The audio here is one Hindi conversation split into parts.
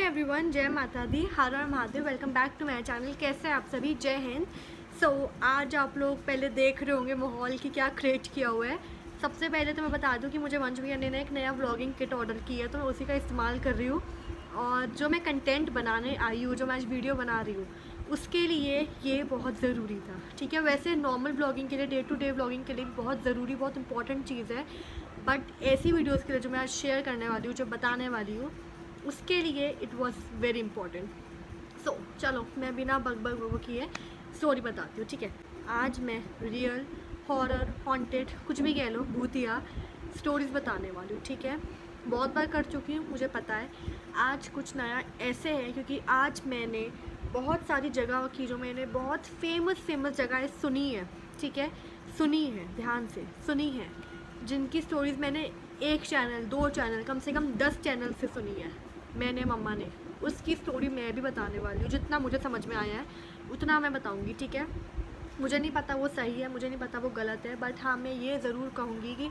एवरीवन, जय माता दी, हर हर Mahadev. Welcome back to my channel. कैसे हैं आप सभी? जय हिंद। आज आप लोग पहले देख रहे होंगे माहौल की क्या क्रिएट किया हुआ है। सबसे पहले तो मैं बता दूं कि मुझे मंच भैया ने एक नया व्लॉगिंग किट ऑर्डर की है, तो मैं उसी का इस्तेमाल कर रही हूँ। और जो मैं कंटेंट बनाने आई हूँ, जो मैं आज वीडियो बना रही हूँ, उसके लिए ये बहुत ज़रूरी था। ठीक है, वैसे नॉर्मल ब्लॉगिंग के लिए, डे टू डे ब्लॉगिंग के लिए बहुत ज़रूरी, बहुत इंपॉर्टेंट चीज़ है, बट ऐसी वीडियोज़ के लिए जो मैं आज शेयर करने वाली हूँ, जो बताने वाली हूँ, उसके लिए इट वॉज़ वेरी इंपॉर्टेंट। सो चलो मैं बिना बग किए स्टोरी बताती हूँ। ठीक है, आज मैं रियल, हॉरर, हॉन्टेड, कुछ भी कह लो, भूतिया स्टोरीज़ बताने वाली हूँ। ठीक है, बहुत बार कर चुकी हूँ, मुझे पता है। आज कुछ नया ऐसे है क्योंकि आज मैंने बहुत सारी जगह की, जो मैंने बहुत फेमस जगहें सुनी है। ठीक है, सुनी है, ध्यान से सुनी है, जिनकी स्टोरीज़ मैंने एक चैनल, दो चैनल, कम से कम 10 चैनल से सुनी है मैंने, मम्मा ने। उसकी स्टोरी मैं भी बताने वाली हूँ। जितना मुझे समझ में आया है उतना मैं बताऊँगी। ठीक है, मुझे नहीं पता वो सही है, मुझे नहीं पता वो गलत है, बट हाँ मैं ये ज़रूर कहूँगी कि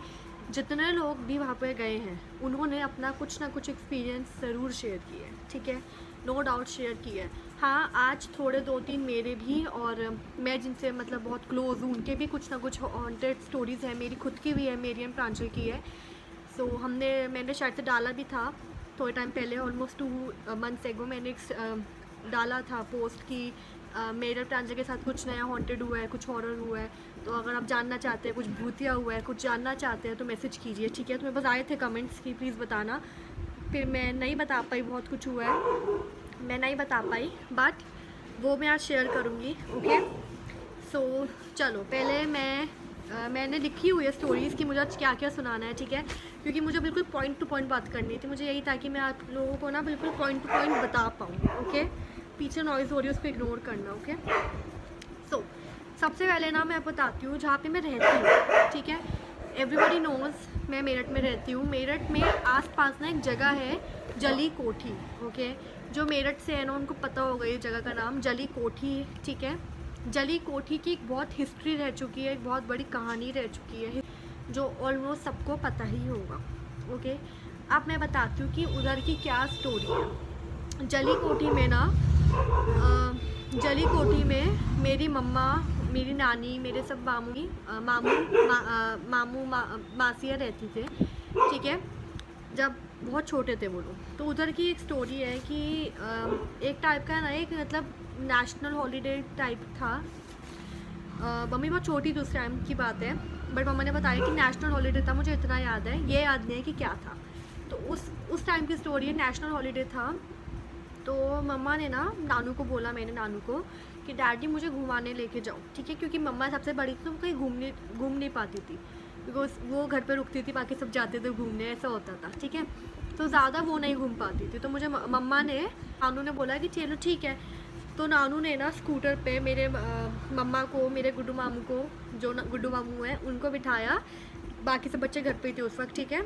जितने लोग भी वहाँ पे गए हैं उन्होंने अपना कुछ ना कुछ एक्सपीरियंस ज़रूर शेयर किया है। ठीक है, नो डाउट शेयर किया है। हाँ, आज थोड़े 2-3 मेरे भी, और मैं जिनसे मतलब बहुत क्लोज़ हूँ, उनके भी कुछ ना कुछ हॉन्टेड स्टोरीज़ हैं। मेरी खुद की भी है, मेरी एंड प्रांजल की है। सो मैंने शायद से डाला भी था थोड़े टाइम पहले, ऑलमोस्ट 2 मंथ्स एगो मैंने एक डाला था पोस्ट की मेरे प्रांजल के साथ कुछ नया हॉन्टेड हुआ है, कुछ हॉरर हुआ है। तो अगर आप जानना चाहते हैं, कुछ भूतिया हुआ है, कुछ जानना चाहते हैं, तो मैसेज कीजिए। ठीक है, तो मेरे पास आए थे कमेंट्स की प्लीज़ बताना। फिर मैं नहीं बता पाई, बहुत कुछ हुआ है, मैं नहीं बता पाई, बट वो मैं आज शेयर करूँगी। ओके, सो चलो पहले मैंने लिखी हुई है स्टोरीज़ की मुझे आज क्या क्या सुनाना है। ठीक है, क्योंकि मुझे बिल्कुल पॉइंट टू पॉइंट बात करनी थी। मुझे यही था कि मैं आप लोगों को ना बिल्कुल पॉइंट टू पॉइंट बता पाऊँ। ओके, पीछे नॉइज़ हो रही है, उसको इग्नोर करना। ओके, सो सबसे पहले ना मैं बताती हूँ जहाँ पे मैं रहती हूँ। ठीक है, एवरीबॉडी नोज़ मैं मेरठ में रहती हूँ। मेरठ में आसपास ना एक जगह है जली कोठी। ओके, जो मेरठ से है ना उनको पता होगा ये जगह का नाम जली कोठी है। ठीक है, जली कोठी की एक बहुत हिस्ट्री रह चुकी है, एक बहुत बड़ी कहानी रह चुकी है, जो ऑलमोस्ट सबको पता ही होगा। ओके, अब मैं बताती हूँ कि उधर की क्या स्टोरी है। जली कोठी में ना जली कोठी में मेरी मम्मा, मेरी नानी, मेरे सब मासियाँ रहती थे। ठीक है, जब बहुत छोटे थे वो लोग। तो उधर की एक स्टोरी है कि एक टाइप का ना, एक मतलब नेशनल हॉलीडे टाइप था। मम्मी बहुत छोटी थी उस टाइम की बात है, बट मम्मा ने बताया कि नेशनल हॉलीडे था। मुझे इतना याद है, ये याद नहीं है कि क्या था। तो उस टाइम की स्टोरी है, नेशनल हॉलीडे था। तो मम्मा ने ना नानू को बोला, मैंने नानू को, कि डैडी मुझे घुमाने लेके जाओ। ठीक है, क्योंकि मम्मा सबसे बड़ी थी तो वो कहीं घूम नहीं पाती थी, बिकॉज वो घर पे रुकती थी, बाकी सब जाते थे घूमने, ऐसा होता था। ठीक है, तो ज़्यादा वो नहीं घूम पाती थी। तो मुझे मम्मा ने, नानू ने बोला कि चलो ठीक है। तो नानू ने ना स्कूटर पे मेरे मम्मा को, मेरे गुड्डू मामू को, जो गुड्डू मामू हैं, उनको बिठाया। बाकी सब बच्चे घर पे ही थे उस वक्त। ठीक है,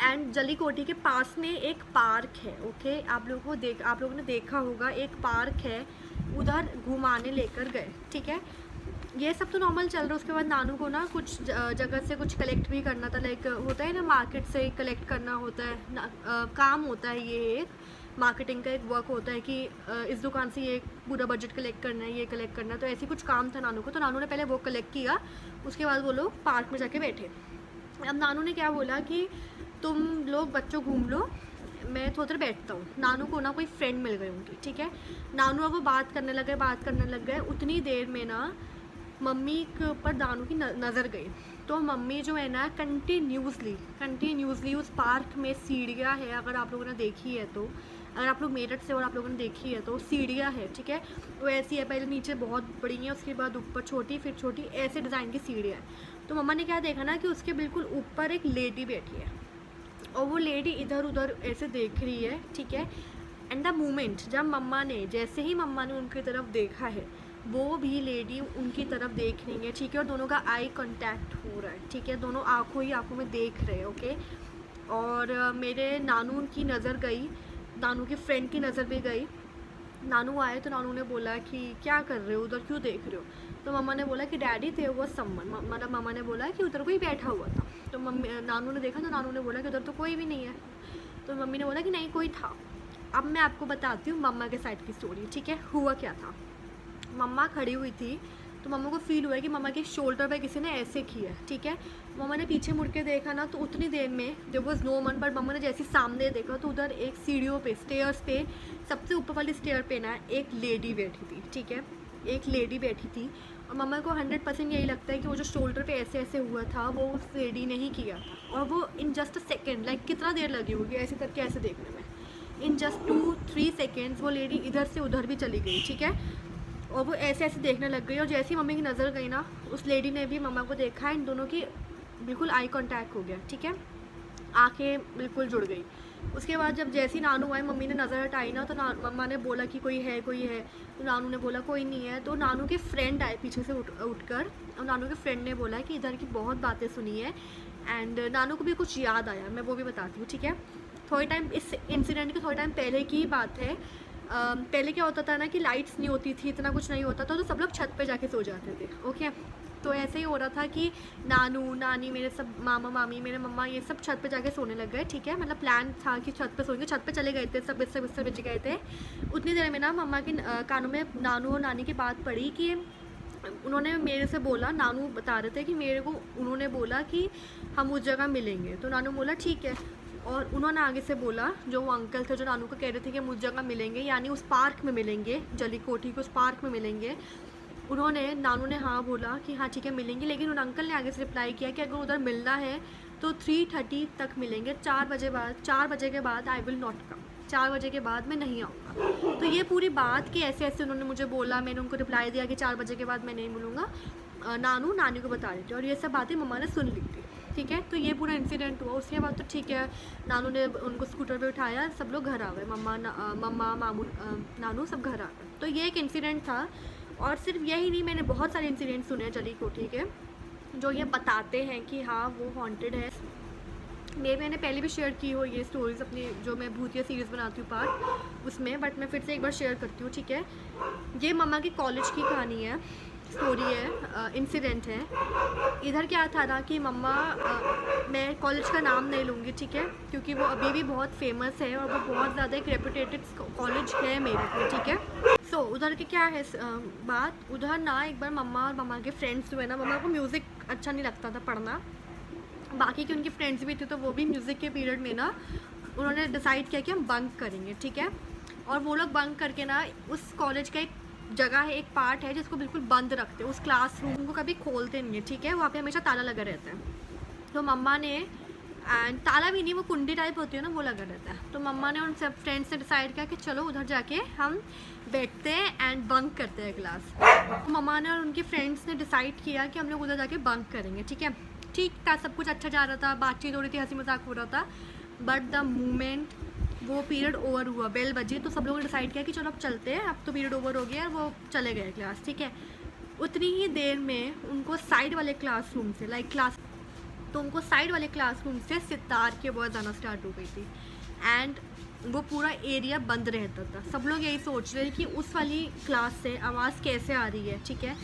एंड जली कोठी के पास में एक पार्क है। ओके, आप लोगों ने देखा होगा, एक पार्क है, उधर घुमाने लेकर गए। ठीक है, ये सब तो नॉर्मल चल रहा है। उसके बाद नानू को ना कुछ जगह से कुछ कलेक्ट भी करना था, लाइक होता है ना मार्केट से कलेक्ट करना होता है ना, काम होता है, ये एक मार्केटिंग का एक वर्क होता है कि इस दुकान से ये पूरा बजट कलेक्ट करना है, ये कलेक्ट करना है। तो ऐसी कुछ काम था नानू को, तो नानू ने पहले वो कलेक्ट किया, उसके बाद वो लोग पार्क में जाके बैठे। अब नानू ने क्या बोला कि तुम लोग बच्चों घूम लो, मैं थोड़ी देर बैठता हूँ। नानू को ना कोई फ्रेंड मिल गई उनकी। ठीक है, नानू अब वो बात करने लग गए। उतनी देर में ना मम्मी के ऊपर नानू की नज़र गई। तो मम्मी जो है ना कंटिन्यूसली उस पार्क में सीढ़ियाँ है, अगर आप लोगों ने देखी है तो, अगर आप लोग मेरठ से और आप लोगों ने देखी है तो सीढ़ियाँ है। ठीक है, वो ऐसी है, पहले नीचे बहुत बड़ी है, उसके बाद ऊपर छोटी, फिर छोटी, ऐसे डिज़ाइन की सीढ़ियाँ है। तो मम्मा ने क्या देखा ना कि उसके बिल्कुल ऊपर एक लेडी बैठी है, और वो लेडी इधर उधर ऐसे देख रही है। ठीक है, एंड द मोमेंट जब जैसे ही मम्मा ने उनकी तरफ देखा है, वो भी लेडी उनकी तरफ देख रही है। ठीक है, और दोनों का आई कांटेक्ट हो रहा है। ठीक है, दोनों आंखों में देख रहे हैं। ओके, और मेरे नानू की नज़र गई, नानू की फ्रेंड की नज़र भी गई। नानू आए तो नानू ने बोला कि क्या कर रहे हो, उधर क्यों देख रहे हो? तो मम्मा ने बोला कि डैडी थे वो समवन, मतलब मम्मा ने बोला कि उधर कोई बैठा हुआ था। तो नानू ने देखा, तो नानू ने बोला कि उधर तो कोई भी नहीं है। तो मम्मी ने बोला कि नहीं कोई था। अब मैं आपको बताती हूँ मम्मा के साइड की स्टोरी, ठीक है। हुआ क्या था, मम्मा खड़ी हुई थी तो मम्मा को फील हुआ कि मम्मा के शोल्डर पे किसी ने ऐसे किया है, ठीक है। मम्मा ने पीछे मुड़ के देखा ना, तो उतनी देर में there was no one, but मम्मा ने जैसे सामने देखा तो उधर एक सीढ़ियों पे, स्टेयर्स पे, सबसे ऊपर वाली स्टेयर पे ना एक लेडी बैठी थी, ठीक है। एक लेडी बैठी थी और मम्मा को 100% यही लगता है कि वो जो शोल्डर पे ऐसे ऐसे हुआ था वो उस लेडी ने ही किया था। और वो in just a second, like कितना देर लगी होगी ऐसे करके ऐसे देखने में, इन जस्ट 2-3 सेकेंड्स वो लेडी इधर से उधर भी चली गई, ठीक है। और वो ऐसे ऐसे देखने लग गई और जैसे ही मम्मी की नज़र गई ना, उस लेडी ने भी मम्मा को देखा, इन दोनों की बिल्कुल आई कांटेक्ट हो गया, ठीक है। आंखें बिल्कुल जुड़ गई। उसके बाद जब जैसे ही नानू आए, मम्मी ने नज़र हटाई ना, तो मम्मा ने बोला कि कोई है कोई है, तो नानू ने बोला कोई नहीं है। तो नानू के फ्रेंड आए पीछे से उठकर, और नानू के फ्रेंड ने बोला कि इधर की बहुत बातें सुनी है, एंड नानू को भी कुछ याद आया, मैं वो भी बताती हूँ, ठीक है। थोड़े टाइम, इस इंसिडेंट के थोड़े टाइम पहले की बात है। पहले क्या होता था ना कि लाइट्स नहीं होती थी, इतना कुछ नहीं होता था, तो सब लोग छत पे जाके सो जाते थे, ओके। तो ऐसे ही हो रहा था कि नानू नानी, मेरे सब मामा मामी, मेरे मम्मा, ये सब छत पे जाके सोने लग गए, ठीक है। मतलब प्लान था कि छत पे सोएंगे, छत पे चले गए थे, सब बिस्तर बिछ गए थे। उतनी देर में ना मम्मा के कानों में नानू और नानी की बात पड़ी कि उन्होंने मेरे से बोला, नानू बता रहे थे कि मेरे को उन्होंने बोला कि हम उस जगह मिलेंगे। तो नानू बोला ठीक है, और उन्होंने आगे से बोला, जो वो अंकल थे जो नानू को कह रहे थे कि हम उस जगह मिलेंगे, यानी उस पार्क में मिलेंगे, जली कोठी के उस पार्क में मिलेंगे। उन्होंने, नानू ने हाँ बोला कि हाँ ठीक है मिलेंगे, लेकिन उन अंकल ने आगे से रिप्लाई किया कि अगर उधर मिलना है तो 3:30 तक मिलेंगे, 4 बजे के बाद आई विल नॉट कम, 4 बजे के बाद मैं नहीं आऊँगा। तो ये पूरी बात कि ऐसे ऐसे उन्होंने मुझे बोला, मैंने उनको रिप्लाई दिया कि 4 बजे के बाद मैं नहीं मिलूँगा, नानू नानी को बता रहे थे, और ये सब बातें मम्मा ने सुन ली थी, ठीक है। तो ये पूरा इंसिडेंट हुआ। उसके बाद तो ठीक है, नानू ने उनको स्कूटर पे उठाया, सब लोग घर आ गए, मम्मा मामू नानू सब घर आ गए। तो ये एक इंसिडेंट था। और सिर्फ यही नहीं, मैंने बहुत सारे इंसिडेंट सुने हैं जली कोठी के, जो ये बताते हैं कि हाँ वो हॉन्टेड है। मैंने पहले भी शेयर की हो ये स्टोरीज़ अपनी, जो मैं भूतिया सीरीज़ बनाती हूँ पार्ट उसमें, बट मैं फिर से एक बार शेयर करती हूँ, ठीक है। ये मम्मा की कॉलेज की कहानी है, स्टोरी है, इंसिडेंट है। इधर क्या था ना कि मम्मा, मैं कॉलेज का नाम नहीं लूँगी, ठीक है, क्योंकि वो अभी भी बहुत फेमस है और वो बहुत ज़्यादा एक रेपुटेटेड कॉलेज है मेरे को, ठीक है। सो उधर की क्या है बात, उधर ना एक बार मम्मा और मम्मा के फ्रेंड्स जो है ना, मम्मा को म्यूज़िक अच्छा नहीं लगता था पढ़ना, बाकी के उनकी फ्रेंड्स भी थे, तो वो भी म्यूज़िक के पीरियड में ना उन्होंने डिसाइड किया कि हम बंक करेंगे, ठीक है। और वो लोग बंक करके ना, उस कॉलेज का एक जगह है, एक पार्ट है जिसको बिल्कुल बंद रखते हैं, उस क्लासरूम को कभी खोलते नहीं है, ठीक है। वहाँ पे हमेशा ताला लगा रहता है। तो मम्मा ने, एंड ताला भी नहीं, वो कुंडी टाइप होती है ना, वो लगा रहता है। तो मम्मा ने उन सब फ्रेंड्स से डिसाइड किया कि चलो उधर जाके हम बैठते हैं एंड बंक करते हैं क्लास। तो मम्मा ने और उनके फ्रेंड्स ने डिसाइड किया कि हम लोग उधर जाके बंक करेंगे, ठीक है। ठीक था, सब कुछ अच्छा जा रहा था, बातचीत हो रही थी, हंसी मजाक हो रहा था, बट द मोमेंट वो पीरियड ओवर हुआ, बेल बजी, तो सब लोगों ने डिसाइड किया कि चलो अब चलते हैं, अब तो पीरियड ओवर हो गया, वो चले गए क्लास, ठीक है। उतनी ही देर में उनको साइड वाले क्लासरूम से, उनको साइड वाले क्लासरूम से सितार की आवाज़ आना स्टार्ट हो गई थी, एंड वो पूरा एरिया बंद रहता था। सब लोग यही सोच रहे कि उस वाली क्लास से आवाज़ कैसे आ रही है, ठीक है।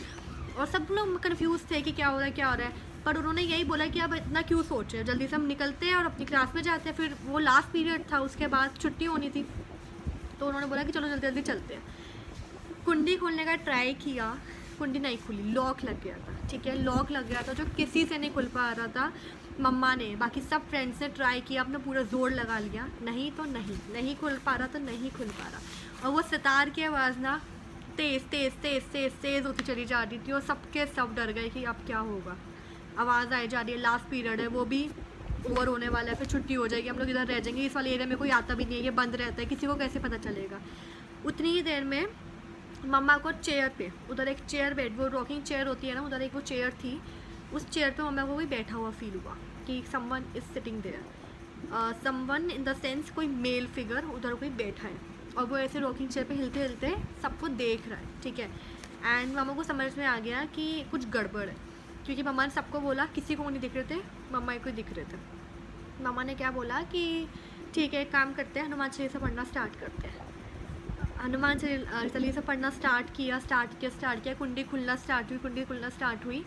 और सब लोग कन्फ्यूज़ थे कि क्या हो रहा है क्या हो रहा है, पर उन्होंने यही बोला कि अब इतना क्यों सोच रहे हैं, जल्दी से हम निकलते हैं और अपनी क्लास में जाते हैं। फिर वो लास्ट पीरियड था, उसके बाद छुट्टी होनी थी, तो उन्होंने बोला कि चलो जल्दी जल्दी चलते हैं। कुंडी खोलने का ट्राई किया, कुंडी नहीं खुली, लॉक लग गया था, ठीक है। लॉक लग गया था जो किसी से नहीं खुल पा रहा था। मम्मा ने, बाकी सब फ्रेंड्स ने ट्राई किया, अपना पूरा जोर लगा लिया, नहीं तो नहीं खुल पा रहा, तो नहीं खुल पा रहा। और वो सितार की आवाज़ ना तेज़ तेज़ तेज़ तेज़ तेज़ होती चली जा रही थी, और सबके सब डर गए कि अब क्या होगा। आवाज़ आई जा रही है, लास्ट पीरियड है, वो भी ओवर होने वाला है, फिर छुट्टी हो जाएगी, हम लोग इधर रह जाएंगे, इस वाले एरिया में कोई आता भी नहीं है, ये बंद रहता है, किसी को कैसे पता चलेगा। उतनी ही देर में मम्मा को चेयर पे, उधर एक चेयर बेड, वो रॉकिंग चेयर होती है ना, उधर एक वो चेयर थी, उस चेयर पे मम्मा को कोई बैठा हुआ फील हुआ कि someone is sitting there, someone in the sense कोई मेल फिगर उधर कोई बैठा है, और वो ऐसे रॉकिंग चेयर पे हिलते हिलते सबको देख रहा है, ठीक है। एंड मम्मा को समझ में आ गया कि कुछ गड़बड़ है, क्योंकि मम्मा ने सबको बोला, किसी को नहीं दिख रहे थे, मम्मा को दिख रहे थे। मम्मा ने क्या बोला कि ठीक है, एक काम करते हैं, हनुमान चालीसा पढ़ना स्टार्ट करते हैं। हनुमान चालीसा पढ़ना स्टार्ट किया, कुंडी खुलना स्टार्ट हुई,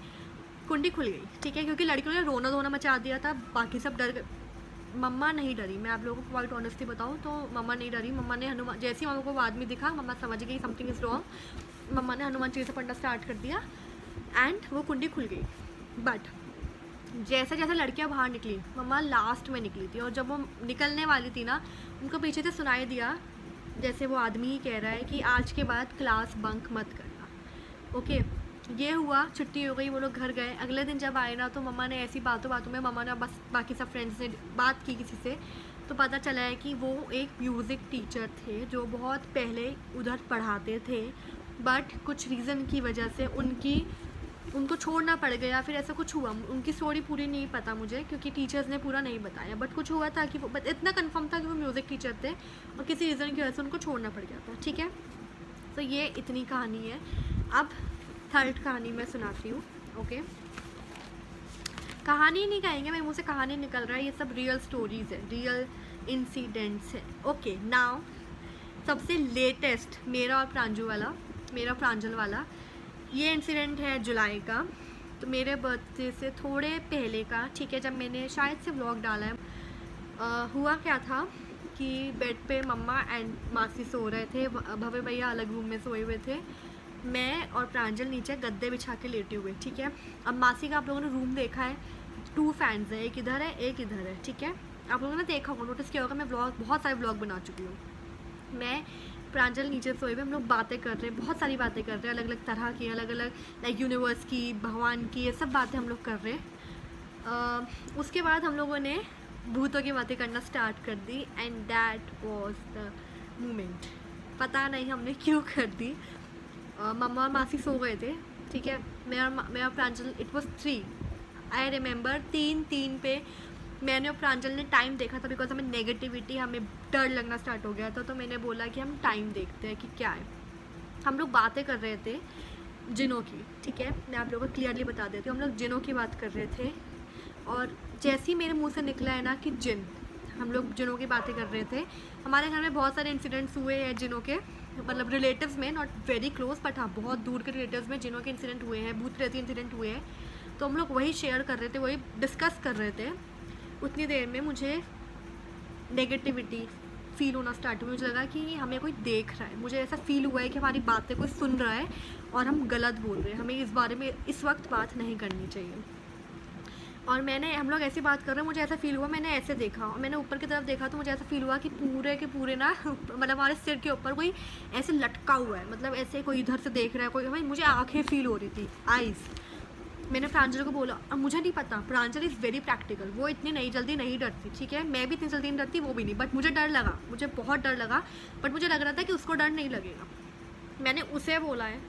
कुंडी खुल गई, ठीक है, क्योंकि लड़कियों ने रोना धोना मचा दिया था, बाकी सब डर मम्मा नहीं डरी, मैं आप लोगों को क्वाइट ऑनेस्टली बताऊँ तो मम्मा नहीं डरी। मम्मा ने हनुमान, जैसे ही मम्मा को वो आदमी दिखा, मम्मा समझ गई समथिंग इज़ रॉन्ग। मम्मा ने हनुमान चालीसा पढ़ना स्टार्ट कर दिया एंड वो कुंडी खुल गई। बट जैसे जैसे लड़कियां बाहर निकली, मम्मा लास्ट में निकली थी, और जब वो निकलने वाली थी ना, उनको पीछे से सुनाई दिया जैसे वो आदमी ही कह रहा है कि आज के बाद क्लास बंक मत करना। ओके, ये हुआ, छुट्टी हो गई, वो लोग घर गए। अगले दिन जब आए ना, तो मम्मा ने ऐसी बातों बातों में मम्मा ने बस बाकी सब फ्रेंड्स से बात की किसी से, तो पता चला है कि वो एक म्यूज़िक टीचर थे जो बहुत पहले उधर पढ़ाते थे, बट कुछ रीज़न की वजह से उनको छोड़ना पड़ गया, फिर ऐसा कुछ हुआ। उनकी स्टोरी पूरी नहीं पता मुझे, क्योंकि टीचर्स ने पूरा नहीं बताया, बट कुछ हुआ था कि वो, बट इतना कंफर्म था कि वो म्यूज़िक टीचर थे और किसी रीज़न की वजह से उनको छोड़ना पड़ गया था। ठीक है, तो ये इतनी कहानी है। अब थर्ड कहानी मैं सुनाती हूँ। ओके, कहानी नहीं कहेंगे, मेरे मुँह से कहानी निकल रहा है, ये सब रियल स्टोरीज़ है, रियल इंसिडेंट्स है। ओके, नाउ सबसे लेटेस्ट मेरा प्रांजल वाला ये इंसिडेंट है जुलाई का, तो मेरे बर्थडे से थोड़े पहले का। ठीक है, जब मैंने शायद से व्लॉग डाला है। हुआ क्या था कि बेड पे मम्मा एंड मासी सो रहे थे, भवे भैया अलग रूम में सोए हुए थे, मैं और प्रांजल नीचे गद्दे बिछा के लेटे हुए। ठीक है, अब मासी का आप लोगों ने रूम देखा है, 2 फैंस है, एक इधर है एक इधर है। ठीक है, आप लोगों ने देखा होगा, नोटिस किया होगा, मैं बहुत सारे व्लॉग बना चुकी हूँ। मैं प्रांजल नीचे सोए हुए, हम लोग बातें कर रहे हैं, बहुत सारी बातें कर रहे हैं, अलग अलग तरह की, अलग अलग लाइक यूनिवर्स की, भगवान की, ये सब बातें हम लोग कर रहे हैं। उसके बाद हम लोगों ने भूतों की बातें करना स्टार्ट कर दी, and that was the moment. पता नहीं हमने क्यों कर दी। मम्मा और मासी सो गए थे। ठीक है, मैं और प्रांजल, इट वाज 3, आई रिमेंबर, 3 पे मैंने और प्रांजल ने टाइम देखा था, बिकॉज हमें नेगेटिविटी, हमें डर लगना स्टार्ट हो गया था, तो मैंने बोला कि हम टाइम देखते हैं कि क्या है। हम लोग बातें कर रहे थे जिनों की। ठीक है, मैं आप लोगों को क्लियरली बता देती हूँ, हम लोग जिनों की बात कर रहे थे, और जैसे ही मेरे मुंह से निकला है ना कि जिन, हम लोग जिनों की बातें कर रहे थे। हमारे घर में बहुत सारे इंसिडेंट्स हुए हैं जिनों के, मतलब रिलेटिव्स में, नॉट वेरी क्लोज, बट हाँ बहुत दूर के रिलेटिव्स में जिनों के इंसिडेंट हुए हैं, भूत प्रेत इंसिडेंट हुए हैं। तो हम लोग वही शेयर कर रहे थे, वही डिस्कस कर रहे थे। उतनी देर में मुझे नेगेटिविटी फील होना स्टार्ट हुई। मुझे लगा कि हमें कोई देख रहा है, मुझे ऐसा फील हुआ है कि हमारी बातें कोई सुन रहा है और हम गलत बोल रहे हैं, हमें इस बारे में इस वक्त बात नहीं करनी चाहिए। और हम लोग ऐसी बात कर रहे हैं, मुझे ऐसा फील हुआ, मैंने ऐसे देखा और मैंने ऊपर की तरफ देखा, तो मुझे ऐसा फील हुआ कि पूरे के पूरे ना मतलब हमारे सिर के ऊपर कोई ऐसे लटका हुआ है, मतलब ऐसे कोई इधर से देख रहा है, कोई, मुझे आँखें फील हो रही थी, आइज़। मैंने प्रांजल को बोला, अब मुझे नहीं पता, प्रांजल इज़ वेरी प्रैक्टिकल, वो इतनी जल्दी नहीं डरती। ठीक है, मैं भी इतनी जल्दी नहीं डरती, वो भी नहीं, बट मुझे डर लगा, मुझे बहुत डर लगा, बट मुझे लग रहा था कि उसको डर नहीं लगेगा। मैंने उसे बोला है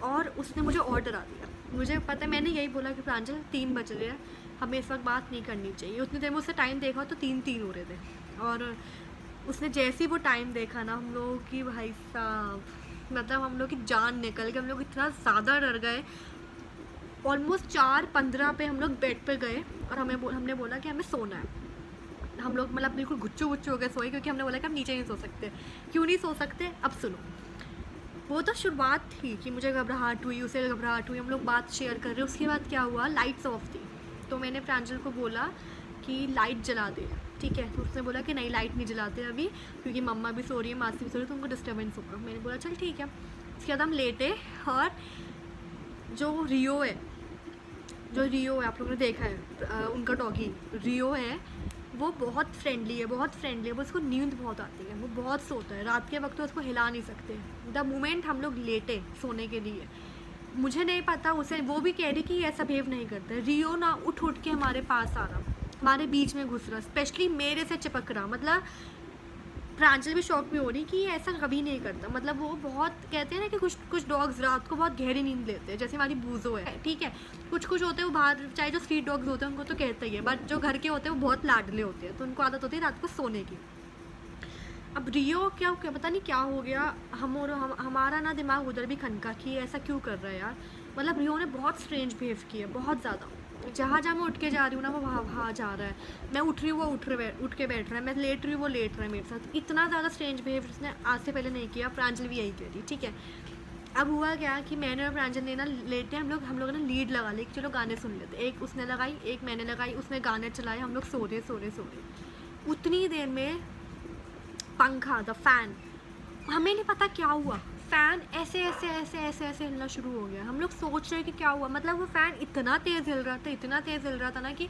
और उसने मुझे और डरा दिया। मुझे पता है, मैंने यही बोला कि प्रांजल 3 बज रहे हैं, हमें इस वक्त बात नहीं करनी चाहिए। उतनी देर में उससे टाइम देखा तो 3 हो रहे थे, और उसने जैसे ही वो टाइम देखा ना, हम लोग की, भाई साहब, मतलब हम लोग की जान निकल गई, हम लोग इतना ज़्यादा डर गए। ऑलमोस्ट 4:15 पे हम लोग बेड पे गए और हमने बोला कि हमें सोना है। हम लोग मतलब बिल्कुल गुच्चू हो गए सोए, क्योंकि हमने बोला कि हम नीचे नहीं सो सकते। क्यों नहीं सो सकते, अब सुनो। वो तो शुरुआत थी कि मुझे घबराहट हुई, उसे घबराहट हुई, हम लोग बात शेयर कर रहे। उसके बाद क्या हुआ, लाइट्स ऑफ थी, तो मैंने प्रांजल को बोला कि लाइट जला दे। ठीक है, तो उसने बोला कि नहीं, लाइट नहीं जलाते अभी, क्योंकि मम्मा भी सो रही है, मासी भी सो रही है, तो उनको डिस्टर्बेंस होगा। मैंने बोला चल ठीक है। उसके बाद हम लेटे, और जो रियो है, आप लोगों ने देखा है, उनका डॉगी रियो है, वो बहुत फ्रेंडली है, वो, उसको नींद बहुत आती है, वो बहुत सोता है रात के वक्त, तो उसको हिला नहीं सकते। द मोमेंट हम लोग लेटे सोने के लिए, मुझे नहीं पता उसे, वो भी कह रही कि ऐसा बिहेव नहीं करते। रियो ना उठ के हमारे पास आ रहा, हमारे बीच में घुस रहा, स्पेशली मेरे से चिपक रहा। मतलब प्रांजल भी शौक में हो रही कि ये ऐसा कभी नहीं करता। मतलब वो बहुत, कहते हैं ना कि कुछ डॉग्स रात को बहुत गहरी नींद लेते हैं, जैसे हमारी बूजो है। ठीक है, कुछ होते हैं वो बाहर, चाहे जो स्ट्रीट डॉग्स होते हैं उनको तो कहते ही है, बट जो घर के होते हैं वो बहुत लाडले होते हैं, तो उनको आदत होती है रात को सोने की। अब रियो क्या पता नहीं क्या हो गया, हमारा ना दिमाग उधर भी खनका कि ऐसा क्यों कर रहा है यार। मतलब रियो ने बहुत स्ट्रेंज बिहेव किया, बहुत ज़्यादा। जहाँ मैं उठ के जा रही हूँ ना, वो वहाँ जा रहा है, मैं उठ रही हूँ वो उठ के बैठ रहा है, मैं लेट रही हूँ वो लेट रहा है मेरे साथ। इतना ज़्यादा स्ट्रेंज बिहेव उसने आज से पहले नहीं किया। प्रांजल भी यही कह रही। ठीक है, अब हुआ क्या कि मैंने और प्रांजल ने ना लेटे, हम लोगों ने लीड लगा ली कि चलो गाने सुन लेते। एक उसने लगाई, एक मैंने लगाई, उसने गाने चलाए, हम लोग सो रहे। उतनी देर में पंखा द फैन, हमें नहीं पता क्या हुआ, फ़ैन ऐसे ऐसे ऐसे ऐसे ऐसे हिलना शुरू हो गया। हम लोग सोच रहे हैं कि क्या हुआ, मतलब वो फ़ैन इतना तेज़ हिल रहा था, इतना तेज़ हिल रहा था ना कि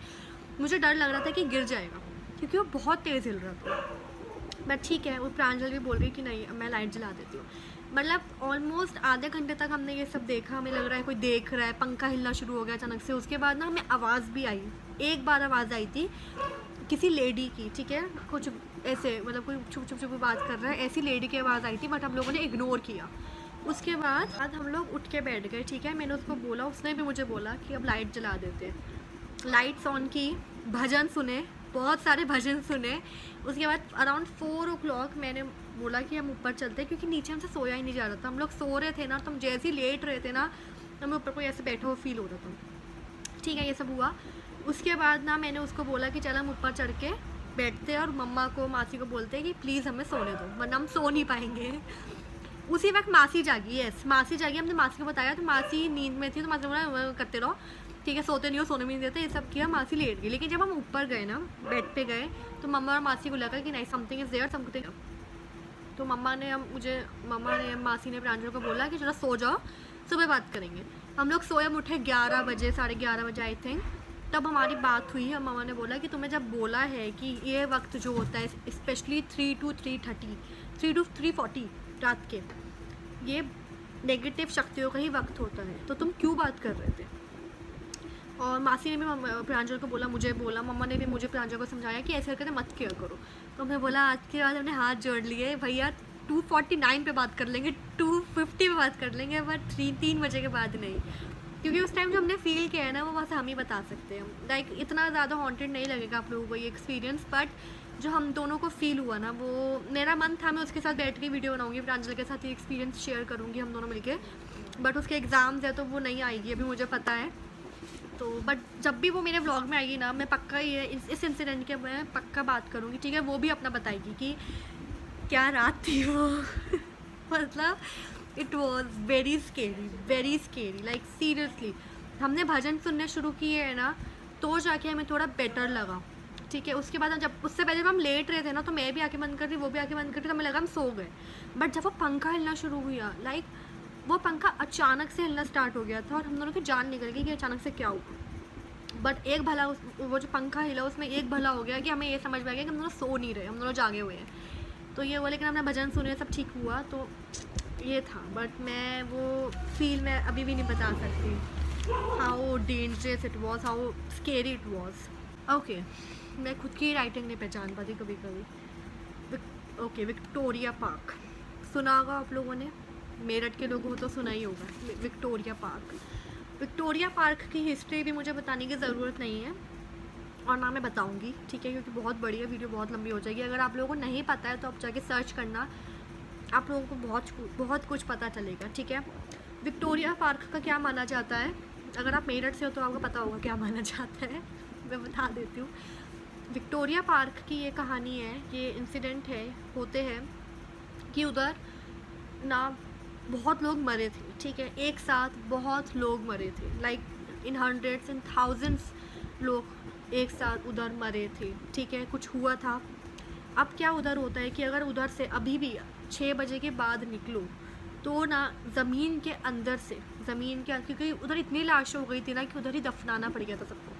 मुझे डर लग रहा था कि गिर जाएगा, क्योंकि वो बहुत तेज़ हिल रहा था। बट ठीक है, वो प्रांजल भी बोल रही कि नहीं मैं लाइट जला देती हूँ। मतलब ऑलमोस्ट आधे घंटे तक हमने ये सब देखा, हमें लग रहा है कोई देख रहा है, पंखा हिलना शुरू हो गया अचानक से। उसके बाद ना हमें आवाज़ भी आई, एक बार आवाज़ आई थी किसी लेडी की, ठीक है, कुछ ऐसे मतलब कोई छुप छुप छुप बात कर रहा है, ऐसी लेडी की आवाज़ आई थी, बट हम लोगों ने इग्नोर किया। उसके बाद हम लोग उठ के बैठ गए, ठीक है, मैंने उसको बोला, उसने भी मुझे बोला कि अब लाइट जला देते हैं। लाइट्स ऑन की, भजन सुने, बहुत सारे भजन सुने। उसके बाद अराउंड 4 o'clock मैंने बोला कि हम ऊपर चलते हैं, क्योंकि नीचे हमसे सोया ही नहीं जा रहा था। हम लोग सो रहे थे ना, तो हम जैसे ही लेट रहे थे ना, हमें ऊपर कोई ऐसे बैठा हुआ फील हो रहा था। ठीक है, ये सब हुआ। उसके बाद ना मैंने उसको बोला कि चल हम ऊपर चढ़ के बैठते हैं और मम्मा को, मासी को बोलते हैं कि प्लीज़ हमें सोने दो, वरना हम सो नहीं पाएंगे। उसी वक्त मासी जागी, यस मासी जागी। हमने मासी को बताया, तो मासी नींद में थी, तो मासी बोला करते रहो, ठीक है, सोते नहीं हो, सोने भी नहीं देते, ये सब किया, मासी लेट गई। लेकिन जब हम ऊपर गए ना, बेड पे गए, तो मम्मा और मासी को लगा कि नहीं समथिंग इज़ देयर, समथिंग। तो मम्मा ने मासी ने प्रांजल को बोला कि चलो सो जाओ, सुबह बात करेंगे। हम लोग सोए, हम उठे 11 बजे, 11:30 बजे आई थिंक, तब हमारी बात हुई। और मम्मा ने बोला कि तुम्हें जब बोला है कि ये वक्त जो होता है स्पेशली 3 to 3:30, 3 to 3:40 रात के, ये नेगेटिव शक्तियों का ही वक्त होता है, तो तुम क्यों बात कर रहे थे। और मासी ने भी प्रांजल को बोला, मुझे बोला, मम्मा ने भी मुझे प्रांजल को समझाया कि ऐसे करके मत किया करो। तो मैं बोला, आज के बाद हमने हाथ जोड़ लिए, भैया 2:49 पे बात कर लेंगे, 2:50 पे बात कर लेंगे, बट 3 बजे के बाद नहीं, क्योंकि उस टाइम जो हमने फील किया है ना, वो बस हम ही बता सकते हैं। लाइक इतना ज़्यादा हॉन्टेड नहीं लगेगा आप लोगों को ये एक्सपीरियंस, बट जो हम दोनों को फील हुआ ना, वो मेरा मन था मैं उसके साथ बैठ के वीडियो बनाऊंगी, प्रांजल के साथ ये एक्सपीरियंस शेयर करूँगी हम दोनों मिलके, बट उसके एग्ज़ाम्स है तो वो नहीं आएगी अभी, मुझे पता है। तो बट जब भी वो मेरे व्लॉग में आएगी ना, मैं पक्का ये इस इंसिडेंट के मैं पक्का बात करूँगी, ठीक है। वो भी अपना बताएगी कि क्या रात थी वो मतलब it was very scary, like seriously. हमने भजन सुनने शुरू किए है ना, तो जाके हमें थोड़ा बेटर लगा, ठीक है। उसके बाद जब उससे पहले जब हम लेट रहे थे ना, तो मैं भी आँखें बंद कर रही, वो भी आँखें बंद कर रही, तो हमें लगा हम सो गए। बट जब वो पंखा हिलना शुरू हुआ, लाइक वो पंखा अचानक से हिलना स्टार्ट हो गया था, और हम दोनों की जान निकल गई कि अचानक से क्या हुआ। बट एक भला वो जो पंखा हिला, उसमें एक भला हो गया कि हमें ये समझ में आ गया कि हम दोनों सो नहीं रहे, हम दोनों जागे हुए हैं। तो ये हुआ, लेकिन हमने भजन सुने, सब ठीक हुआ, तो ये था। बट मैं वो फील मैं अभी भी नहीं बता सकती, how dangerous it was, how scary it was. Okay, मैं खुद की राइटिंग नहीं पहचान पाती कभी कभी। ओके, विक्टोरिया पार्क सुना होगा आप लोगों ने, मेरठ के लोगों को तो सुना ही होगा। विक्टोरिया पार्क की हिस्ट्री भी मुझे बताने की ज़रूरत नहीं है, और ना मैं बताऊंगी, ठीक है, क्योंकि बहुत बड़ी है, वीडियो बहुत लंबी हो जाएगी। अगर आप लोगों को नहीं पता है तो आप जाके सर्च करना, आप लोगों को बहुत कुछ पता चलेगा, ठीक है। विक्टोरिया पार्क का क्या माना जाता है, अगर आप मेरठ से हो तो आपको पता होगा क्या माना जाता है, मैं बता देती हूँ। विक्टोरिया पार्क की ये कहानी है, ये इंसिडेंट है, होते हैं कि उधर ना बहुत लोग मरे थे, ठीक है, एक साथ बहुत लोग मरे थे, like in hundreds and thousands लोग एक साथ उधर मरे थे, ठीक है। कुछ हुआ था। अब क्या उधर होता है कि अगर उधर से अभी भी 6 बजे के बाद निकलो, तो ना ज़मीन के अंदर से, क्योंकि उधर इतनी लाश हो गई थी ना कि उधर ही दफनाना पड़ गया था सबको,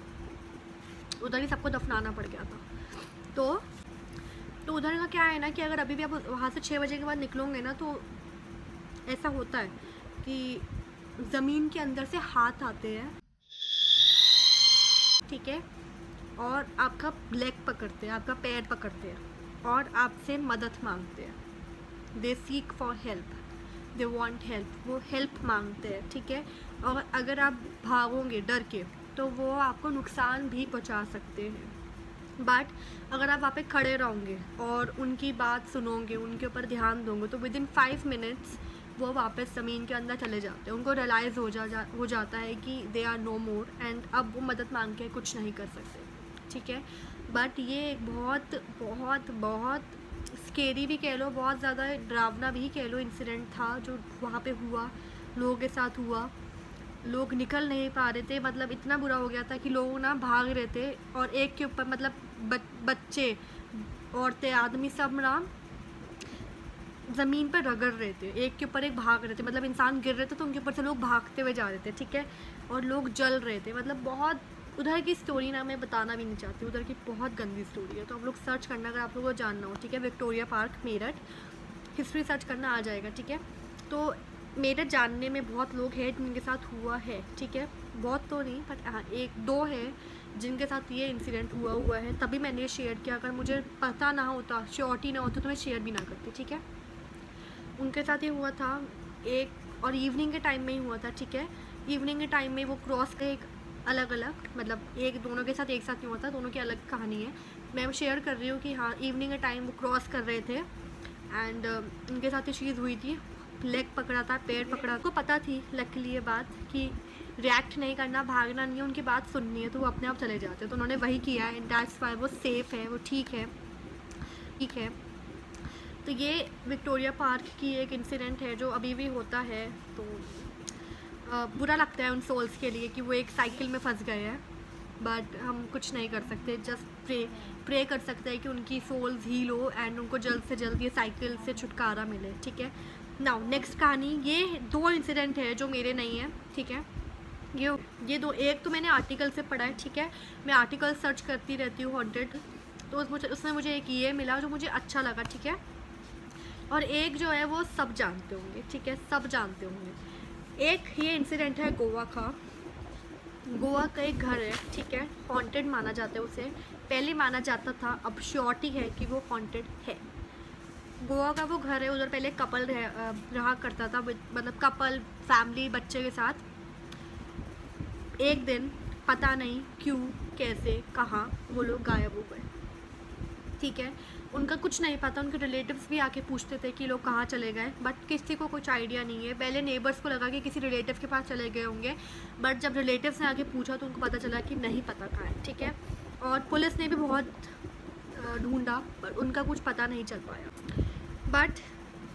उधर ही सबको दफनाना पड़ गया था। तो उधर का क्या है ना कि अगर अभी भी आप वहाँ से 6 बजे के बाद निकलोगे ना, तो ऐसा होता है कि ज़मीन के अंदर से हाथ आते हैं, ठीक है, और आपका लेग पकड़ते हैं, आपका पैर पकड़ते हैं, और आपसे मदद मांगते हैं। They seek for help, they want help, वो हेल्प मांगते हैं, ठीक है। और अगर आप भागोगे डर के, तो वो आपको नुकसान भी पहुंचा सकते हैं। बट अगर आप वहाँ पे खड़े रहोगे और उनकी बात सुनोगे, उनके ऊपर ध्यान दोगे, तो विद इन 5 मिनट्स वो वापस ज़मीन के अंदर चले जाते हैं। उनको रियलाइज़ हो जाता है कि they are no more, and अब वो मदद मांग के कुछ नहीं कर सकते, ठीक है। बट ये एक बहुत बहुत बहुत स्केरी भी कह लो, बहुत ज़्यादा डरावना भी कह लो इंसिडेंट था जो वहाँ पे हुआ, लोगों के साथ हुआ। लोग निकल नहीं पा रहे थे, मतलब इतना बुरा हो गया था कि लोग ना भाग रहे थे, और एक के ऊपर मतलब बच्चे औरतें आदमी सब ना ज़मीन पर रगड़ रहे थे, एक के ऊपर एक भाग रहे थे, मतलब इंसान गिर रहे थे तो उनके ऊपर से लोग भागते हुए जा रहे थे, ठीक है। और लोग जल रहे थे, मतलब बहुत उधर की स्टोरी ना मैं बताना भी नहीं चाहती, उधर की बहुत गंदी स्टोरी है, तो आप लोग सर्च करना अगर आप लोगों को जानना हो, ठीक है। Victoria park Meerut, history search करना आ जाएगा, ठीक है। तो मेरठ जानने में बहुत लोग हैं जिनके साथ हुआ है, ठीक है। बहुत तो नहीं, बट हाँ एक दो है जिनके साथ ये इंसिडेंट हुआ है, तभी मैंने ये शेयर किया। अगर मुझे पता ना होता, श्योरिटी ना होती, तो मैं शेयर भी ना करती, ठीक है। उनके साथ ये हुआ था एक, और इवनिंग के टाइम में ही हुआ था, ठीक है। इवनिंग के टाइम में वो क्रॉस का एक अलग अलग, मतलब एक दोनों के साथ एक साथ नहीं हुआ था, दोनों की अलग कहानी है। मैं शेयर कर रही हूँ कि हाँ इवनिंग के टाइम वो क्रॉस कर रहे थे एंड उनके साथ ये चीज़ हुई थी। लेग पकड़ा था, पैर पकड़ा, को पता थी लकीली ये बात कि रिएक्ट नहीं करना, भागना नहीं है, उनकी बात सुननी है, तो वो अपने आप चले जाते, तो उन्होंने वही किया एंड दैट्स वाई वो सेफ़ है, वो ठीक है, ठीक है। तो ये विक्टोरिया पार्क की एक इंसिडेंट है जो अभी भी होता है। तो बुरा लगता है उन सोल्स के लिए कि वो एक साइकिल में फंस गए हैं, बट हम कुछ नहीं कर सकते, जस्ट प्रे कर सकते हैं कि उनकी सोल्स हील हो एंड उनको जल्द से जल्द ये साइकिल से छुटकारा मिले, ठीक है। नाउ नेक्स्ट कहानी, ये दो इंसिडेंट है जो मेरे नहीं है, ठीक है। ये दो, एक तो मैंने आर्टिकल से पढ़ा है, ठीक है। मैं आर्टिकल सर्च करती रहती हूँ हॉन्टेड, तो उसमें मुझे एक ये मिला जो मुझे अच्छा लगा, ठीक है। और एक जो है वो सब जानते होंगे, ठीक है, सब जानते होंगे। एक ये इंसिडेंट है गोवा का। गोवा का एक घर है, ठीक है, हॉन्टेड माना जाता है उसे, पहले माना जाता था, अब श्योरिटी है कि वो हॉन्टेड है। गोवा का वो घर है, उधर पहले कपल रहा करता था, मतलब कपल फैमिली बच्चे के साथ। एक दिन पता नहीं क्यों, कैसे, कहाँ वो लोग गायब हो गए, ठीक है। उनका कुछ नहीं पता, उनके रिलेटिव्स भी आके पूछते थे कि लोग कहाँ चले गए, बट किसी को कुछ आइडिया नहीं है। पहले नेबर्स को लगा कि किसी रिलेटिव के पास चले गए होंगे, बट जब रिलेटिव्स ने आके पूछा तो उनको पता चला कि नहीं पता कहाँ है, ठीक है। और पुलिस ने भी बहुत ढूंढा, पर उनका कुछ पता नहीं चल पाया। बट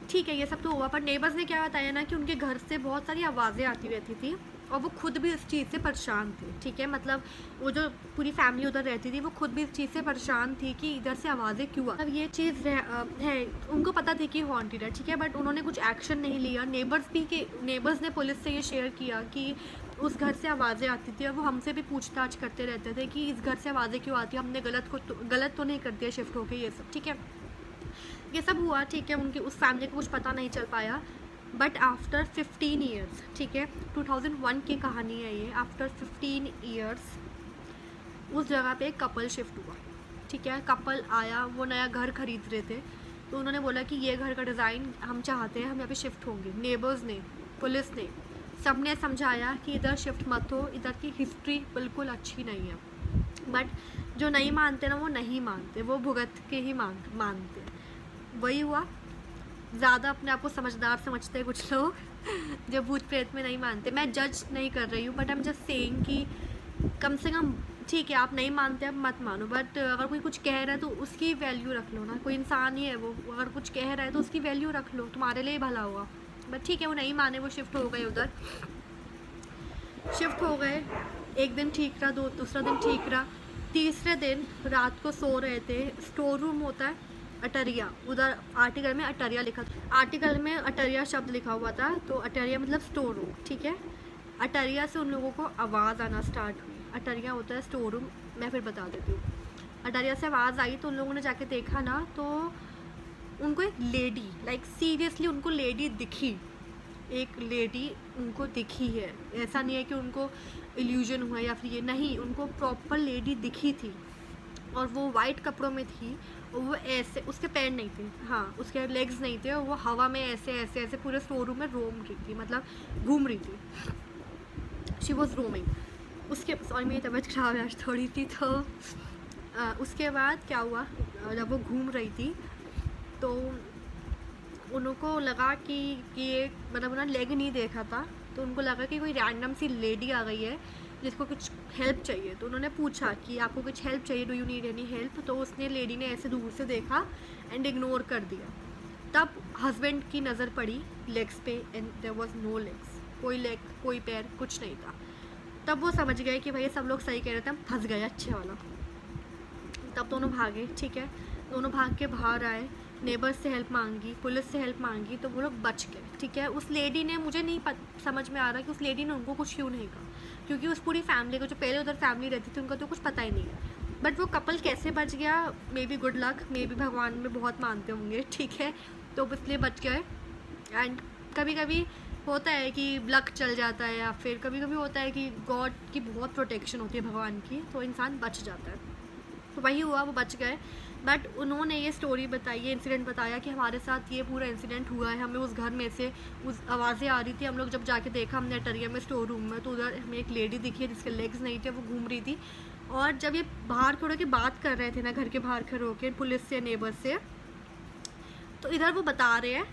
ठीक है, ये सब तो हुआ, पर नेबर्स ने क्या बताया ना कि उनके घर से बहुत सारी आवाज़ें आती रहती थी और वो खुद भी इस चीज़ से परेशान थे, ठीक है। मतलब वो जो पूरी फैमिली उधर रहती थी वो खुद भी इस चीज़ से परेशान थी कि इधर से आवाज़ें क्यों आ। अब ये चीज़ है, उनको पता थी कि हॉन्टेड है, ठीक है, बट उन्होंने कुछ एक्शन नहीं लिया। नेबर्स ने पुलिस से ये शेयर किया कि उस घर से आवाज़ें आती थी और वो हमसे भी पूछताछ करते रहते थे कि इस घर से आवाज़ें क्यों आती है, हमने गलत तो नहीं कर दिया शिफ्ट होके, ये सब, ठीक है। ये सब हुआ, ठीक है, उनकी उस फैमिली को कुछ पता नहीं चल पाया। बट आफ्टर 15 ईयर्स, ठीक है, 2001 की कहानी है ये। आफ्टर 15 ईयर्स उस जगह पे एक कपल शिफ्ट हुआ, ठीक है। कपल आया, वो नया घर खरीद रहे थे, तो उन्होंने बोला कि ये घर का डिज़ाइन हम चाहते हैं, हम यहाँ पे शिफ्ट होंगे। नेबर्स ने, पुलिस ने, सब ने समझाया कि इधर शिफ्ट मत हो, इधर की हिस्ट्री बिल्कुल अच्छी नहीं है। बट जो नहीं मानते ना, वो नहीं मानते, वो भुगत के ही मानते। वही हुआ, ज़्यादा अपने आप को समझदार समझते हैं कुछ लोग जो भूत प्रेत में नहीं मानते। मैं जज नहीं कर रही हूँ, but I am just saying कि कम से कम ठीक है, आप नहीं मानते, अब मत मानो, बट अगर कोई कुछ कह रहा है तो उसकी वैल्यू रख लो ना। कोई इंसान ही है वो, अगर कुछ कह रहा है तो उसकी वैल्यू रख लो, तुम्हारे लिए भला होगा। बट ठीक है, वो नहीं माने, वो शिफ्ट हो गए, उधर शिफ्ट हो गए। एक दिन ठीक रहा, दूसरा दिन ठीक रहा, तीसरे दिन रात को सो रहे थे। स्टोर रूम होता है अटरिया, उधर आर्टिकल में अटरिया लिखा था, आर्टिकल में अटरिया शब्द लिखा हुआ था, तो अटरिया मतलब स्टोर रूम, ठीक है। अटरिया से उन लोगों को आवाज़ आना स्टार्ट हुई। अटरिया होता है स्टोर रूम, मैं फिर बता देती हूँ। अटरिया से आवाज़ आई तो उन लोगों ने जाके देखा ना, तो उनको एक लेडी, लाइक सीरियसली उनको लेडी दिखी, एक लेडी उनको दिखी है। ऐसा नहीं है कि उनको इल्यूजन हुआ या फिर ये नहीं, उनको प्रॉपर लेडी दिखी थी और वो वाइट कपड़ों में थी और वो ऐसे, उसके पैर नहीं थे, हाँ उसके लेग्स नहीं थे, और वो हवा में ऐसे ऐसे ऐसे पूरे स्टोर रूम में रोम रही थी, मतलब घूम रही थी। She was roaming. उसके, सॉरी मेरी तबीयत खराब है आज थोड़ी सी, तो उसके बाद क्या हुआ, जब वो घूम रही थी तो उनको लगा कि ये, मतलब उन्होंने लेग नहीं देखा था, तो उनको लगा कि कोई रैंडम सी लेडी आ गई है जिसको कुछ हेल्प चाहिए। तो उन्होंने पूछा कि आपको कुछ हेल्प चाहिए, do you need any help. तो उसने, लेडी ने ऐसे दूर से देखा एंड इग्नोर कर दिया। तब हस्बैंड की नज़र पड़ी लेग्स पे and there was no legs, कोई लेग, कोई पैर, कुछ नहीं था। तब वो समझ गए कि भाई सब लोग सही कह रहे थे, हम फंस गए अच्छे वाला। तब दोनों भागे, ठीक है। दोनों भाग के बाहर आए, नेबर्स से हेल्प मांगी, पुलिस से हेल्प मांगी, तो वो लोग बच गए, ठीक है। उस लेडी ने, मुझे नहीं समझ में आ रहा कि उस लेडी ने उनको कुछ क्यों नहीं कहा, क्योंकि उस पूरी फैमिली को, जो पहले उधर फैमिली रहती थी, उनका तो कुछ पता ही नहीं है। बट वो कपल कैसे बच गया, may be good luck, may be भगवान में बहुत मानते होंगे, ठीक है, तो इसलिए बच गए। एंड कभी कभी होता है कि लक चल जाता है, या फिर कभी कभी होता है कि गॉड की बहुत प्रोटेक्शन होती है, भगवान की, तो इंसान बच जाता है। तो वही हुआ, वो बच गए। बट उन्होंने ये स्टोरी बताई, ये इंसिडेंट बताया कि हमारे साथ ये पूरा इंसिडेंट हुआ है। हमें उस घर में से उस आवाज़ें आ रही थी, हम लोग जब जाके देखा हमने अटरिया में, स्टोर रूम में, तो उधर हमें एक लेडी दिखी है जिसके लेग्स नहीं थे, वो घूम रही थी। और जब ये बाहर खड़े होकर बात कर रहे थे ना, घर के बाहर खड़े होकर पुलिस से, नेबर से, तो इधर वो बता रहे हैं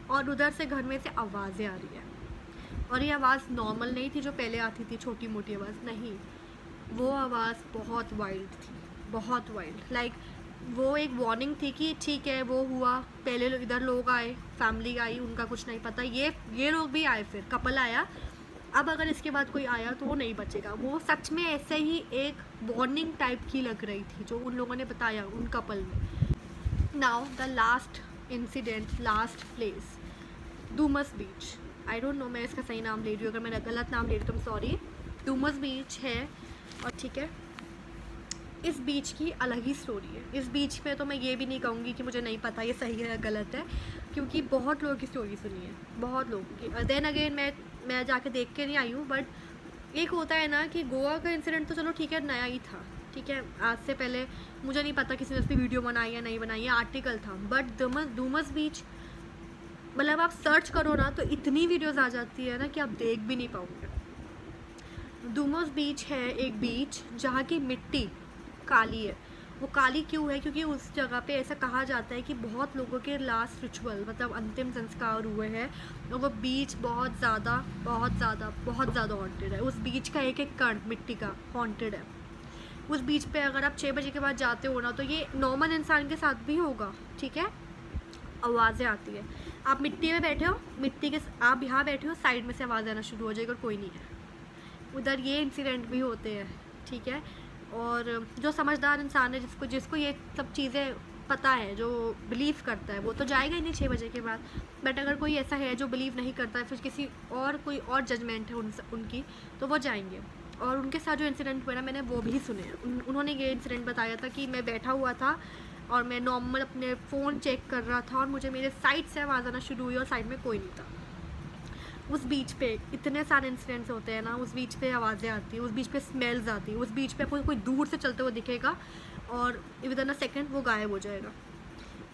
और उधर से घर में से आवाज़ें आ रही है। और ये आवाज़ नॉर्मल नहीं थी जो पहले आती थी, छोटी मोटी आवाज़ नहीं, वो आवाज़ बहुत वाइल्ड थी, बहुत वाइल्ड। लाइक वो एक वार्निंग थी कि ठीक है वो हुआ, पहले इधर लोग आए, फैमिली आई, उनका कुछ नहीं पता, ये लोग भी आए, फिर कपल आया, अब अगर इसके बाद कोई आया तो वो नहीं बचेगा। वो सच में ऐसे ही एक वार्निंग टाइप की लग रही थी जो उन लोगों ने बताया उन कपल में। Now the last incident, last place, Dumas beach. I don't know मैं इसका सही नाम ले रही हूँ, अगर मैं गलत नाम ले रही हूँ तो सॉरी। डूमस बीच है, और ठीक है, इस बीच की अलग ही स्टोरी है। इस बीच पे तो मैं ये भी नहीं कहूँगी कि मुझे नहीं पता ये सही है या गलत है, क्योंकि बहुत लोगों की स्टोरी सुनी है, बहुत लोगों की। देन अगेन मैं जाके देख के नहीं आई हूँ, बट एक होता है ना कि गोवा का इंसिडेंट तो चलो ठीक है, नया ही था, ठीक है, आज से पहले मुझे नहीं पता किसी ने उस पर वीडियो बनाई या नहीं बनाई, आर्टिकल था। बट डूमस बीच, मतलब आप सर्च करो ना तो इतनी वीडियोज़ आ जाती है ना कि आप देख भी नहीं पाओगे। डूमस बीच है एक बीच जहाँ की मिट्टी काली है। वो काली क्यों है, क्योंकि उस जगह पे ऐसा कहा जाता है कि बहुत लोगों के लास्ट रिचुअल, मतलब अंतिम संस्कार हुए हैं, और वो बीच बहुत ज़्यादा हॉन्टेड है। उस बीच का एक एक कण मिट्टी का हॉन्टेड है। उस बीच पे अगर आप 6 बजे के बाद जाते हो ना, तो ये नॉर्मल इंसान के साथ भी होगा, ठीक है, आवाज़ें आती है। आप मिट्टी में बैठे हो, मिट्टी के आप यहाँ बैठे हो, साइड में से आवाज़ आना शुरू हो जाएगी और कोई नहीं है उधर। ये इंसिडेंट भी होते हैं, ठीक है। और जो समझदार इंसान है, जिसको ये सब चीज़ें पता है, जो बिलीव करता है, वो तो जाएगा ही नहीं 6 बजे के बाद। बट अगर कोई ऐसा है जो बिलीव नहीं करता है, फिर किसी और कोई और जजमेंट है उनकी, तो वो जाएंगे। और उनके साथ जो इंसिडेंट हुआ ना, मैंने वो भी सुने हैं। उन्होंने ये इंसिडेंट बताया था कि मैं बैठा हुआ था और मैं नॉर्मल अपने फ़ोन चेक कर रहा था, और मुझे मेरे साइड से आवाज़ आना शुरू हुई और साइड में कोई नहीं था। उस बीच पे इतने सारे इंसिडेंट्स होते हैं ना, उस बीच पे आवाज़ें आती हैं, उस बीच पे स्मेल्स आती हैं, उस बीच पे आपको कोई दूर से चलते हुए दिखेगा और विदिन अ सेकेंड वो गायब हो जाएगा।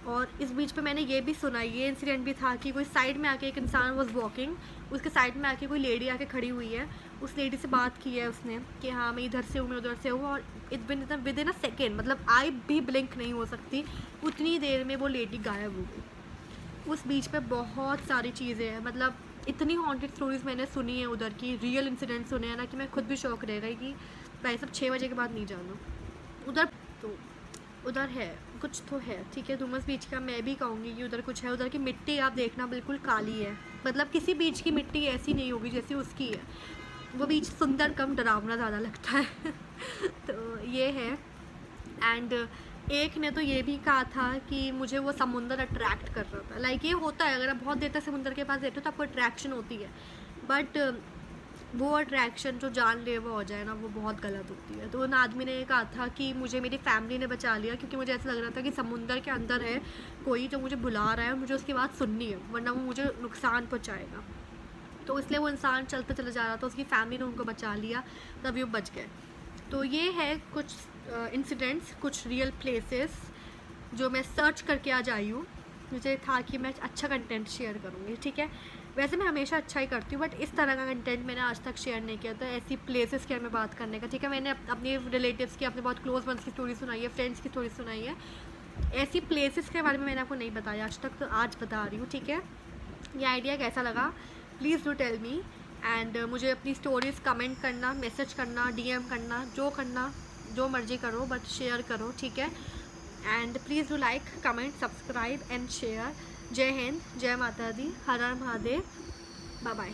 और इस बीच पे मैंने ये भी सुना, ये इंसिडेंट भी था कि कोई साइड में आके, एक इंसान वाज वॉकिंग, उसके साइड में आके कोई लेडी आके खड़ी हुई है। उस लेडी से बात की है उसने कि हाँ मैं इधर से हूँ, मैं उधर से हूँ, और विदिन अ सेकेंड, मतलब आई भी ब्लिंक नहीं हो सकती, उतनी देर में वो लेडी गायब हो गई। उस बीच पे बहुत सारी चीज़ें हैं, मतलब इतनी हॉन्टेड स्टोरीज़ मैंने सुनी है उधर की, रियल इंसिडेंट सुने हैं ना, कि मैं खुद भी शौक रह गई कि भाई सब 6 बजे के बाद नहीं जाना उधर। तो उधर है कुछ तो है, ठीक है। डूमस बीच का मैं भी कहूँगी कि उधर कुछ है। उधर की मिट्टी आप देखना बिल्कुल काली है, मतलब किसी बीच की मिट्टी ऐसी नहीं होगी जैसी उसकी है। वो बीच सुंदर कम डरावना ज़्यादा लगता है तो ये है। एंड एक ने तो ये भी कहा था कि मुझे वो समुंदर अट्रैक्ट कर रहा था। लाइक ये होता है, अगर आप बहुत देर तक समुंदर के पास बैठो तो आपको अट्रैक्शन होती है, बट वो अट्रैक्शन जो जानलेवा हो जाए ना, वो बहुत गलत होती है। तो उन आदमी ने ये कहा था कि मुझे मेरी फैमिली ने बचा लिया, क्योंकि मुझे ऐसा लग रहा था कि समुंदर के अंदर है कोई जो मुझे बुला रहा है और मुझे उसकी बात सुननी है, वरना वो मुझे नुकसान पहुँचाएगा। तो इसलिए वो इंसान चलते चले जा रहा था, उसकी फैमिली ने उनको बचा लिया, तभी वो बच गए। तो ये है कुछ इंसिडेंट्स, कुछ रियल प्लेसेस जो मैं सर्च करके आज आई हूँ। मुझे था कि मैं अच्छा कंटेंट शेयर करूँगी, ठीक है। वैसे मैं हमेशा अच्छा ही करती हूँ, बट इस तरह का कंटेंट मैंने आज तक शेयर नहीं किया था, ऐसी प्लेसेस के में बात करने का, ठीक है। मैंने अपने रिलेटिव्स की, अपने बहुत क्लोज वंस की स्टोरी सुनाई है, फ्रेंड्स की स्टोरी सुनाई है। ऐसी प्लेसेस के बारे में मैंने आपको नहीं बताया आज तक, तो आज बता रही हूँ, ठीक है। ये आइडिया कैसा लगा please do tell me. And मुझे अपनी स्टोरीज़ कमेंट करना, मैसेज करना, DM करना, जो मर्जी करो, बट शेयर करो, ठीक है। And please do like, comment, subscribe and share. जय हिंद, जय माता दी, हर हर महादेव, बाय बाय।